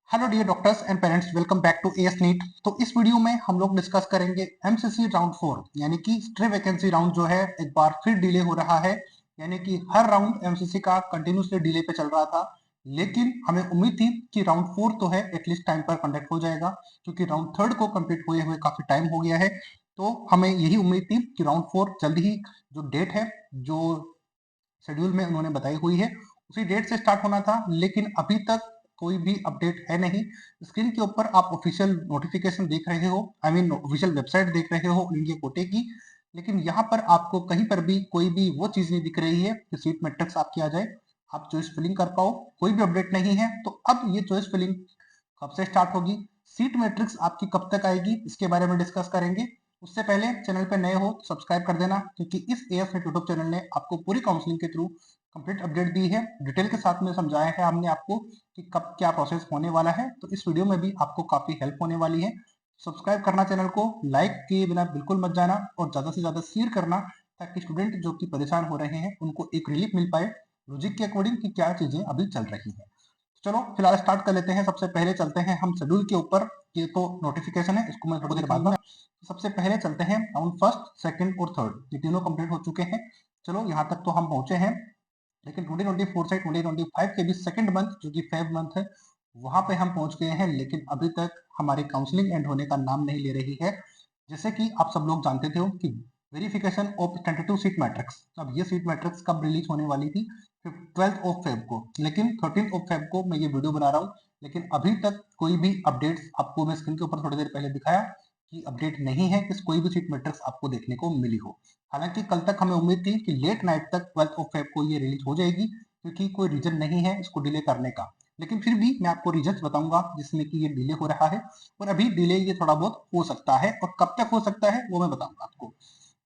Hello dear doctors and parents, welcome back to AS NEET. तो इस video में हम लोग डिस्कस करेंगे एमसीसी राउंड 4 यानी कि स्ट्रे वैकेंसी राउंड जो है एक बार फिर डिले हो रहा है। यानी कि हर राउंड एमसीसी का कंटिन्यूसली डिले पे चल रहा था, लेकिन हमें उम्मीद थी कि राउंड 4 तो है एटलीस्ट टाइम पर कंडक्ट हो जाएगा, क्योंकि राउंड 3 को कंप्लीट हुए हुए काफी टाइम हो गया है। तो हमें यही उम्मीद थी कि राउंड 4 जल्द ही जो डेट है, जो शेड्यूल में उन्होंने बताई हुई है, उसी डेट से स्टार्ट होना था, लेकिन अभी तक कोई भी अपडेट है नहीं। स्क्रीन के ऊपर आप ऑफिशियल नोटिफिकेशन देख रहे हो, आई मीन ऑफिशियल वेबसाइट देख रहे हो इंडिया कोटे की, लेकिन यहाँ पर आपको कहीं पर भी कोई भी वो चीज नहीं दिख रही है कि सीट मैट्रिक्स आपकी आ जाए, आप चॉइस फिलिंग कर पाओ। कोई भी अपडेट नहीं है। तो अब ये चॉइस फिलिंग कब से स्टार्ट होगी, सीट मैट्रिक्स आपकी कब तक आएगी, इसके बारे में डिस्कस करेंगे। उससे पहले चैनल पे नए हो तो सब्सक्राइब कर देना, क्योंकि इस एएस नेट यूट्यूब चैनल ने आपको पूरी काउंसलिंग के थ्रू कंप्लीट अपडेट दी है, डिटेल के साथ में समझाया है हमने आपको कि कब क्या प्रोसेस होने वाला है। तो इस वीडियो में भी आपको काफी हेल्प होने वाली है। सब्सक्राइब करना चैनल को, लाइक किए बिना बिल्कुल मत जाना, और ज्यादा से ज्यादा शेयर करना, ताकि स्टूडेंट जो कि परेशान हो रहे हैं उनको एक रिलीफ मिल पाए लॉजिक के अकॉर्डिंग कि क्या चीजें अभी चल रही हैं। चलो फिलहाल स्टार्ट कर लेते हैं। सबसे पहले चलते हैं हम शेड्यूल के ऊपर। ये तो नोटिफिकेशन है, इसको मैं थोड़ी देर बाद में। सबसे पहले चलते हैं राउंड फर्स्ट, सेकंड और थर्ड, ये तीनों कंप्लीट हो चुके हैं। चलो यहाँ तक तो हम पहुंचे हैं, लेकिन 2024 से 2025 के भी सेकंड मंथ जो कि फेब मंथ है, वहां पे हम पहुंच गए हैं, लेकिन अभी तक हमारी काउंसलिंग एंड होने का नाम नहीं ले रही है। जैसे कि आप सब लोग जानते थे कि verification of tentative seat matrix, अब ये सीट मैट्रिक्स कब रिलीज होने वाली थी, 12 ऑफ फेब को, लेकिन 13 ऑफ फेब को मैं ये वीडियो बना रहा हूँ, लेकिन अभी तक कोई भी अपडेट्स आपको मैं स्क्रीन के ऊपर थोड़ी देर पहले दिखाया कि अपडेट नहीं है कि कोई भी सीट मैट्रिक्स आपको देखने को मिली हो। हालांकि कल तक हमें उम्मीद थी कि लेट नाइट तक 12 ऑफ फेब को ये रिलीज हो जाएगी, क्योंकि कोई रीजन नहीं है इसको डिले करने का। लेकिन फिर भी मैं आपको रीजन बताऊंगा जिसमें कि ये डिले हो रहा है, और अभी डिले ये थोड़ा बहुत हो सकता है, और कब तक हो सकता है वो मैं बताऊंगा आपको।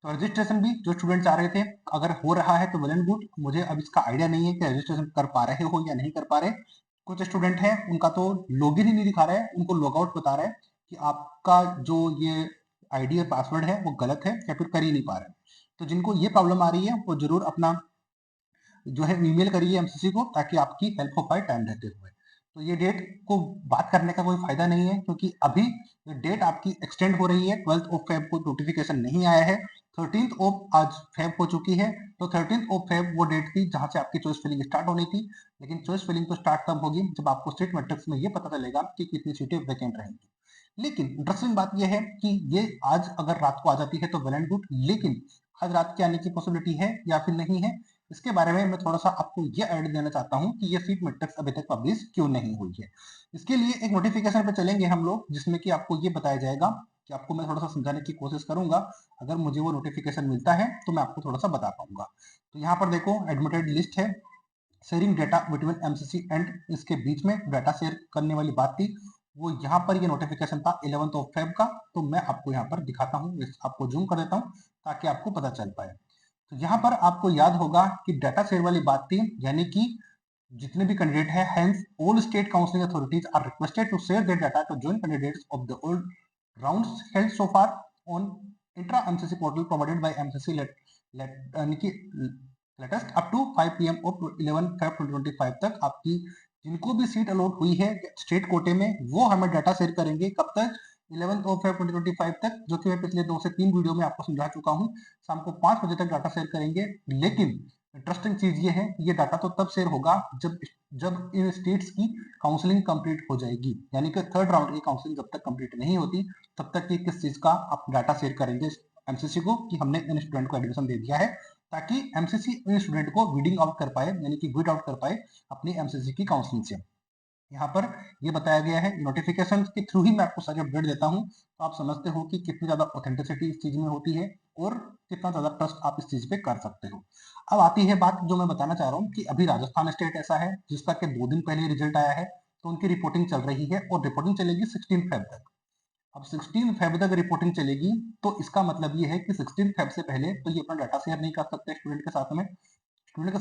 तो रजिस्ट्रेशन भी जो स्टूडेंट चाह रहे थे, अगर हो रहा है तो वेल एंड गुड। मुझे अब इसका आइडिया नहीं है कि रजिस्ट्रेशन कर पा रहे हो या नहीं कर पा रहे। कुछ स्टूडेंट हैं उनका तो लॉगिन ही नहीं दिखा रहा है, उनको लॉग आउट बता रहा है कि आपका जो ये आईडी और पासवर्ड है वो गलत है, या फिर कर ही नहीं पा रहे। तो जिनको ये प्रॉब्लम आ रही है वो जरूर अपना जो है ईमेल करिए एमसीसी को, ताकि आपकी हेल्प हो पाए टाइम रहते हुए। तो ये डेट को बात करने का कोई फायदा नहीं है, क्योंकि अभी ये डेट आपकी एक्सटेंड हो रही है। 12 ऑफ फेब को नोटिफिकेशन नहीं आया है, 13 ऑफ आज फेब हो चुकी है। तो 13 ऑफ फेब वो डेट थी जहां से आपकी चॉइस फिलिंग स्टार्ट होनी थी, लेकिन चॉइस फिलिंग तो स्टार्ट तब होगी जब आपको सीट मैट्रिक्स में ये पता चलेगा कि कितनी सीटें वैकेंट रहेंगी। लेकिन इंटरेस्टिंग बात यह है कि ये आज अगर रात को आ जाती है तो वेल एंड गुड, लेकिन आज रात के आने की पॉसिबिलिटी है या फिर नहीं है, इसके बारे में मैं थोड़ा सा आपको ये आइडिया देना चाहता हूँ कि ये सीट मैट्रिक्स अभी तक पब्लिश क्यों नहीं हुई है। इसके लिए एक नोटिफिकेशन पे चलेंगे हम लोग, जिसमें कि आपको ये बताया जाएगा, कि आपको मैं थोड़ा सा समझाने की कोशिश करूंगा। अगर मुझे वो नोटिफिकेशन मिलता है तो मैं आपको थोड़ा सा बता पाऊंगा। तो यहाँ पर देखो एडमिटेड लिस्ट है, sharing data between MCC and, इसके बीच में डाटा शेयर करने वाली बात थी, वो यहाँ पर ये नोटिफिकेशन था 11 ऑफ फेब का। तो मैं आपको यहाँ पर दिखाता हूँ, आपको जूम कर देता हूँ ताकि आपको पता चल पाए। तो यहाँ पर आपको याद होगा कि डाटा शेयर वाली बात थी, यानी कि जितने भी कैंडिडेट है, hence all state counselling authorities are requested to share their data to join candidates of the all rounds held so far on intra MCC portal provided by MCC यानी कि latest up to 5 PM of 11 Feb 2025 तक आपकी जिनको भी seat allot हुई है state कोटे में, वो हमें डाटा शेयर करेंगे कब तक, 11 ऑफ फेब 2025 तक, जो कि मैं पिछले 2 से 3 वीडियो में आपको समझा चुका हूँ। शाम को 5 बजे तक डाटा शेयर करेंगे। लेकिन इंटरेस्टिंग चीज ये है कि ये डाटा तो तब शेयर होगा जब जब इन स्टेट्स की काउंसलिंग कंप्लीट हो जाएगी, यानी कि थर्ड राउंड की काउंसलिंग जब तक कंप्लीट नहीं होती तब तक ये किस चीज का आप डाटा शेयर करेंगे एमसीसी को, कि हमने इन स्टूडेंट को एडमिशन दे दिया है, ताकि एमसीसी इन स्टूडेंट को वीडिंग आउट कर पाए, यानी कि वीड आउट कर पाए अपनी एमसीसी की काउंसलिंग से। यहाँ पर ये बताया गया है, नोटिफिकेशन के थ्रू ही मैं आपको सारी अपडेट देता हूँ, तो आप समझते हो कि कितनी ज्यादा ऑथेंटिसिटी इस चीज में होती है, और कितना ज्यादा ट्रस्ट आप इस चीज पे कर सकते हो। अब आती है बात जो मैं बताना चाह रहा हूँ, कि अभी राजस्थान स्टेट ऐसा है जिसका कि 2 दिन पहले रिजल्ट आया है, तो उनकी रिपोर्टिंग चल रही है, और रिपोर्टिंग चलेगी 16 फेब तक। अब 16 फेब तक रिपोर्टिंग चलेगी, तो इसका मतलब ये है कि 16 फेब से पहले तो ये अपना डाटा शेयर नहीं कर सकते स्टूडेंट के साथ में। स्टूडेंट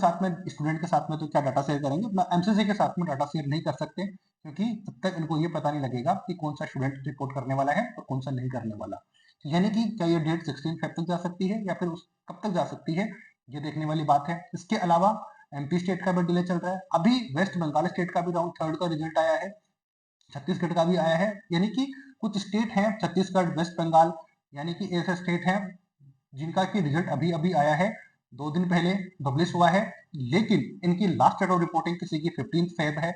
के साथ में तो क्या डाटा शेयर करेंगे, अपना एमसीसी के साथ में डाटा शेयर नहीं कर सकते, क्योंकि तब तक इनको ये पता नहीं लगेगा कि कौन सा स्टूडेंट रिपोर्ट करने वाला है और कौन सा नहीं करने वाला। तो यानी कि क्या ये डेट 16 फेब तक जा सकती है, या फिर कब तक जा सकती है, ये देखने वाली बात है। इसके अलावा एमपी स्टेट का भी डिले चल रहा है। अभी वेस्ट बंगाल स्टेट का भी राउंड थर्ड का रिजल्ट आया है, छत्तीसगढ़ का भी आया है, यानी कि कुछ स्टेट हैं, छत्तीसगढ़, वेस्ट बंगाल, यानी कि ऐसे स्टेट हैं जिनका कि रिजल्ट अभी अभी आया है, 2 दिन पहले पब्लिश हुआ है, लेकिन इनकी लास्ट डेट ऑफ रिपोर्टिंग किसी की 15 फेब है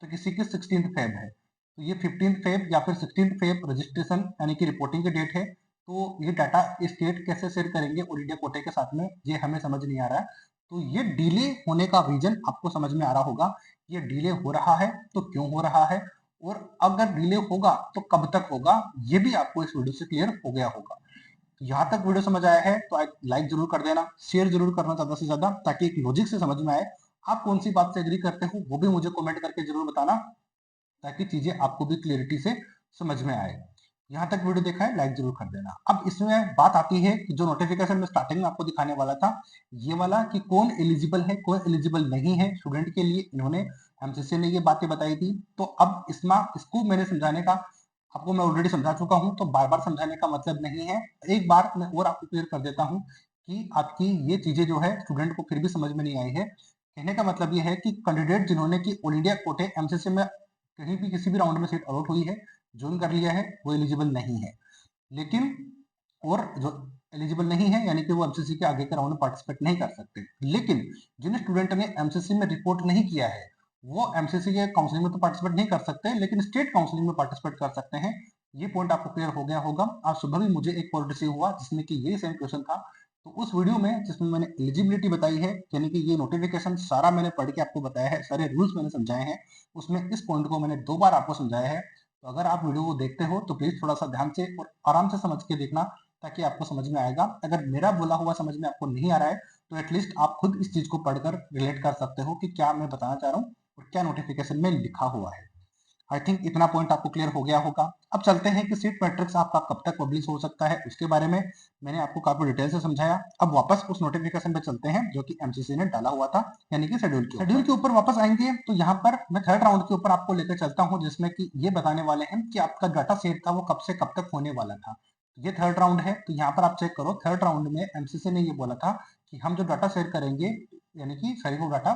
तो किसी की 16 फेब है। तो ये 15 फेब या फिर 16 फेब रजिस्ट्रेशन यानी कि रिपोर्टिंग की डेट है। तो ये डाटा स्टेट कैसे शेयर करेंगे ऑल इंडिया कोटे के साथ में, ये हमें समझ नहीं आ रहा है। तो ये डिले होने का रीजन आपको समझ में आ रहा होगा, ये डिले हो रहा है तो क्यों हो रहा है, और अगर डिले होगा तो कब तक होगा, ये भी आपको इस वीडियो से क्लियर हो गया होगा। तो यहाँ तक वीडियो समझ आया है तो लाइक जरूर कर देना, शेयर जरूर करना ज्यादा से ज्यादा, ताकि एक लॉजिक से समझ में आए। आप कौन सी बात से एग्री करते हो वो भी मुझे कमेंट करके जरूर बताना, ताकि चीजें आपको भी क्लियरिटी से समझ में आए। यहाँ तक वीडियो देखा है लाइक जरूर कर देना। अब इसमें बात आती है कि जो नोटिफिकेशन में स्टार्टिंग में आपको दिखाने वाला था, ये वाला कि कौन एलिजिबल है कौन एलिजिबल नहीं है स्टूडेंट के लिए, इन्होंने एमसीसी ने ये बातें बताई थी। तो अब इसको मैंने समझाने का, आपको मैं ऑलरेडी समझा चुका हूँ, तो बार बार समझाने का मतलब नहीं है। एक बार मैं और आपको क्लियर कर देता हूँ कि आपकी ये चीजें जो है स्टूडेंट को फिर भी समझ में नहीं आई है। कहने का मतलब ये है कि कैंडिडेट जिन्होंने की ऑल इंडिया कोटे एमसीसी में कहीं भी किसी भी राउंड में सीट अलॉट हुई है, ज्वाइन कर लिया है, वो एलिजिबल नहीं है। लेकिन और जो एलिजिबल नहीं है यानी कि वो एमसीसी के आगे के राउंड में पार्टिसिपेट नहीं कर सकते। लेकिन जिन स्टूडेंट ने एमसीसी में रिपोर्ट नहीं किया है, वो एमसीसी के काउंसलिंग में तो पार्टिसिपेट नहीं कर सकते, लेकिन स्टेट काउंसलिंग में पार्टिसिपेट कर सकते हैं। ये पॉइंट आपको क्लियर हो गया होगा। आज सुबह भी मुझे एक कॉल रिसीव हुआ जिसमें कि यही सेम क्वेश्चन था। तो उस वीडियो में जिसमें मैंने एलिजिबिलिटी बताई है, यानी कि ये नोटिफिकेशन सारा मैंने पढ़ के आपको बताया है, सारे रूल्स मैंने समझाए हैं, उसमें इस पॉइंट को मैंने 2 बार आपको समझाया है। तो अगर आप वीडियो को देखते हो तो प्लीज थोड़ा सा ध्यान से और आराम से समझ के देखना, ताकि आपको समझ में आएगा। अगर मेरा बोला हुआ समझ में आपको नहीं आ रहा है तो एटलीस्ट आप खुद इस चीज को पढ़कर रिलेट कर सकते हो कि क्या मैं बताना चाह रहा हूँ और क्या नोटिफिकेशन में लिखा हुआ है। आई थिंक इतना पॉइंट आपको क्लियर हो गया होगा। अब चलते हैं कि सीट मैट्रिक्स आपका कब तक पब्लिश हो सकता है, उसके बारे में मैंने आपको काफी डिटेल से समझाया। अब वापस उस नोटिफिकेशन पे चलते हैं जो कि एमसीसी ने डाला हुआ था, यानी कि शेड्यूल के ऊपर वापस आएंगे। तो यहाँ पर मैं थर्ड राउंड के ऊपर आपको लेकर चलता हूँ, जिसमें कि ये बताने वाले हैं कि आपका डाटा सेट था वो कब से कब तक होने वाला था। ये थर्ड राउंड है, तो यहाँ पर आप चेक करो, थर्ड राउंड में एमसीसी ने ये बोला था कि हम जो डाटा शेयर करेंगे, यानी कि सारी को डाटा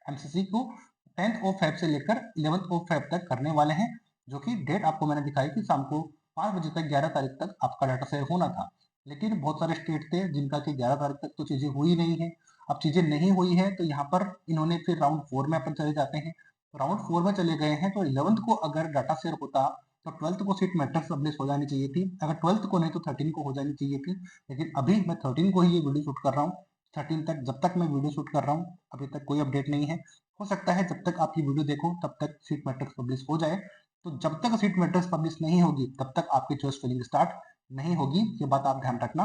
एमसीसी को 10th ऑफ फेब से लेकर 11th ऑफ फेब तक करने वाले हैं, जो कि डेट आपको मैंने दिखाई कि शाम को 5 बजे तक 11 तारीख तक आपका डाटा शेयर होना था। लेकिन बहुत सारे स्टेट थे जिनका कि 11 तारीख तक तो चीजें हुई नहीं है। अब चीजें नहीं हुई है तो यहाँ पर इन्होंने फिर राउंड 4 में अपन चले जाते हैं। तो राउंड 4 में चले गए हैं, तो 11th को अगर डाटा शेयर होता तो 12th को सीट मैट्रिक्स पब्लिश हो जानी चाहिए थी, अगर 12th को नहीं तो 13 को हो जानी चाहिए थी। लेकिन अभी मैं 13 को ही ये वीडियो शूट कर रहा हूँ। 13 तक जब तक मैं वीडियो शूट कर रहा हूँ अभी तक कोई अपडेट नहीं है। हो सकता है जब तक आप ये वीडियो देखो तब तक सीट मैट्रिक्स पब्लिश हो जाए। तो जब तक सीट मैट्रिक्स पब्लिश नहीं होगी तब तक आपकी चॉइस फिलिंग स्टार्ट नहीं होगी, ये बात आप ध्यान रखना।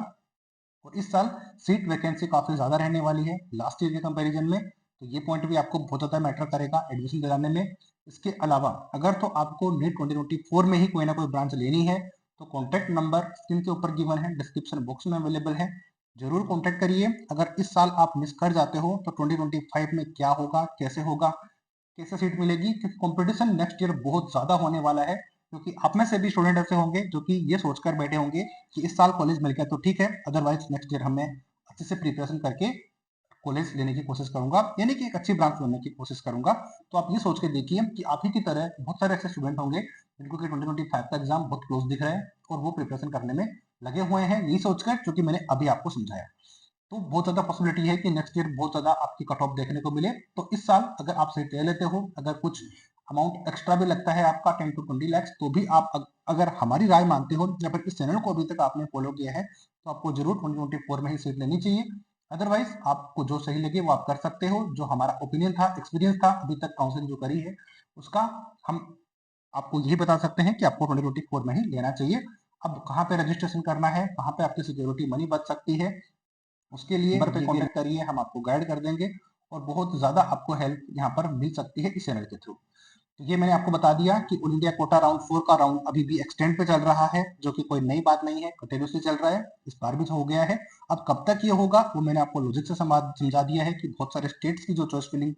और इस साल सीट वैकेंसी काफी ज्यादा रहने वाली है लास्ट ईयर के कंपैरिजन में, तो ये पॉइंट भी आपको बहुत ज्यादा मैटर करेगा एडमिशन दिलाने में। इसके अलावा अगर तो आपको नीट 2024 में ही कोई ना कोई ब्रांच लेनी है, तो कॉन्टैक्ट नंबर स्क्रीन के ऊपर गिवन है, डिस्क्रिप्शन बॉक्स में अवेलेबल है, जरूर कॉन्टैक्ट करिए। अगर इस साल आप मिस कर जाते हो तो 2025 में क्या होगा, कैसे होगा, कैसे सीट मिलेगी, क्योंकि कंपटीशन नेक्स्ट ईयर बहुत ज्यादा होने वाला है। क्योंकि आप में से भी स्टूडेंट ऐसे होंगे जो कि ये सोचकर बैठे होंगे कि इस साल कॉलेज मिल गया तो ठीक है, अदरवाइज नेक्स्ट ईयर हमें अच्छे से प्रिपरेशन करके कॉलेज लेने की कोशिश करूंगा, यानी कि एक अच्छी ब्रांच लेने की कोशिश करूंगा। तो आप ये सोच के देखिए कि आप ही की तरह बहुत सारे ऐसे स्टूडेंट होंगे जिनको कि 2025 का एग्जाम बहुत क्लोज दिख रहा है और वो प्रिपरेशन करने में लगे हुए हैं, यही सोचकर जो कि मैंने अभी आपको समझाया। तो बहुत ज्यादा पॉसिबिलिटी है कि नेक्स्ट ईयर बहुत ज्यादा आपकी कट ऑफ देखने को मिले। तो इस साल अगर आप सीट ले लेते हो, अगर कुछ अमाउंट एक्स्ट्रा भी लगता है आपका 10 to 20 लाख, तो भी आप अगर हमारी राय मानते हो या फिर इस चैनल को अभी तक आपने फॉलो किया है, तो आपको जरूर 2024 में ही सीट लेनी चाहिए। अदरवाइज आपको जो सही लगे वो आप कर सकते हो। जो हमारा ओपिनियन था, एक्सपीरियंस था अभी तक काउंसलिंग जो करी है उसका, हम आपको यही बता सकते हैं कि आपको 2024 में ही लेना चाहिए। अब कहाँ पे रजिस्ट्रेशन करना है, कहाँ पे आपकी सिक्योरिटी मनी बच सकती है, उसके लिए नंबर पे कॉन्टेक्ट करिए, हम आपको गाइड कर देंगे और बहुत ज्यादा आपको हेल्प यहाँ पर मिल सकती है इस चैनल के थ्रू। तो ये मैंने आपको बता दिया कि ऑल इंडिया कोटा राउंड 4 का राउंड अभी भी एक्सटेंड पे चल रहा है, जो कि कोई नई बात नहीं है, कंटिन्यूसली चल रहा है, इस बार भी हो गया है। अब कब तक ये होगा वो मैंने आपको लॉजिक से समझा दिया है कि बहुत सारे स्टेट्स की जो चॉइस फिलिंग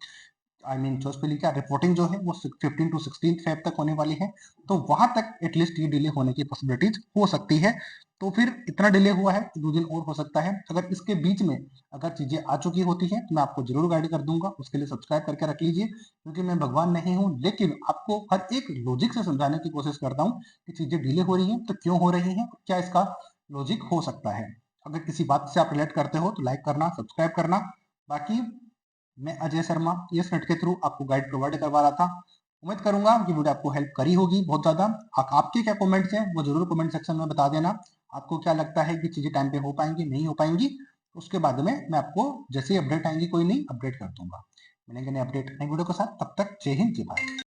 आई मीन जो उसपे लिखा रिपोर्टिंग जो है वो 15 टू 16 फेब तक होने वाली है, तो वहां तक एटलीस्ट ये डिले होने की पॉसिबिलिटीज हो सकती है। तो फिर इतना डिले हुआ है, 2 दिन और हो सकता है। अगर इसके बीच में अगर चीजें आ चुकी होती है तो मैं आपको जरूर गाइड कर दूंगा, उसके लिए सब्सक्राइब करके रख लीजिए, क्योंकि मैं भगवान नहीं हूँ, लेकिन आपको हर एक लॉजिक से समझाने की कोशिश करता हूँ कि चीजें डिले हो रही है तो क्यों हो रही है, क्या इसका लॉजिक हो सकता है। अगर किसी बात से आप रिलेट करते हो तो लाइक करना, सब्सक्राइब करना। बाकी मैं अजय शर्मा यस नेट के थ्रू आपको गाइड प्रोवाइड करवा रहा था। उम्मीद करूंगा कि वीडियो आपको हेल्प करी होगी बहुत ज्यादा। आपके क्या कमेंट्स हैं वो जरूर कमेंट सेक्शन में बता देना। आपको क्या लगता है कि चीजें टाइम पे हो पाएंगी, नहीं हो पाएंगी। उसके बाद में मैं आपको जैसे ही अपडेट आएंगी कोई नहीं अपडेट कर दूंगा। मिलेंगे नए अपडेट नई वीडियो के साथ, तब तक जय हिंद जय भारत।